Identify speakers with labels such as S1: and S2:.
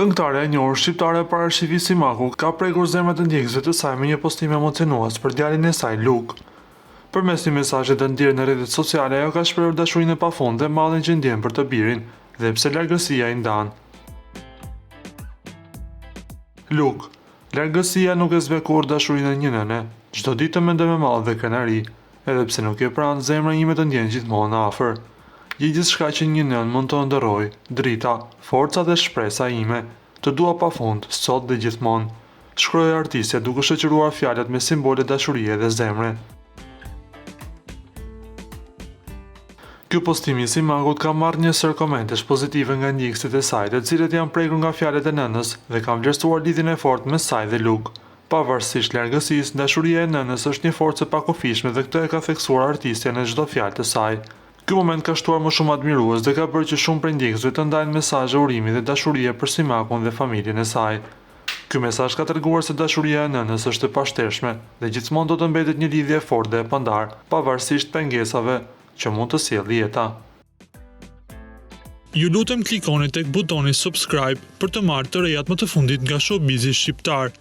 S1: Këngëtarja e njohur shqiptare Parashivi Simaku ka prekur zemrat e ndjekësve të saj me një postim emocionues për djalin e saj Luk. Përmes një mesazhi të ndjerë në rrjetet sociale, ajo ka shprehur dashurinë e pafundme dhe mallin që ndjen për të birin, dhe pse largësia i ndan. Luk, largësia nuk e zbe kurrë dashurinë e një nëne. Çdo ditë të mendoj me mall dhe krenari, edhe pse nuk je pranë, zemra ime të ndjen gjithmonë afër. Je gjithçka që një nën mund të ndërrojë, drita, forca dhe shpresa ime. Të dua pafund, sot dhe gjithmonë. Shkroi artistja duke shoqëruar fjalët me simbole dashurie dhe zemre. Ky postim i Simakut ka marrë një sër komentesh pozitive nga ndjekësit e saj, të cilët janë prekur nga fjalët e nënës dhe kanë vlerësuar lidhjen e fortë mes saj dhe Luk. Pavarësisht largësisë, dashuria e nënës është një forcë e pakufishme dhe këtë e ka theksuar artistja në çdo fjalë të saj. Ky moment ka shtuar më shumë admirues dhe ka bërë që shumë prej ndjekësve të ndajnë mesazhe urimi dhe dashurie për Simakun dhe familjen e saj. Ky mesazh ka treguar se dashuria e nënës është e pashtershme dhe gjithmonë do të mbetet një lidhje e fortë dhe e pandar, pavarësisht pengesave që mund të sjellë jeta.
S2: Ju lutem klikoni tek butoni subscribe për të marrë të rejat më të fundit nga Showbizi shqiptar.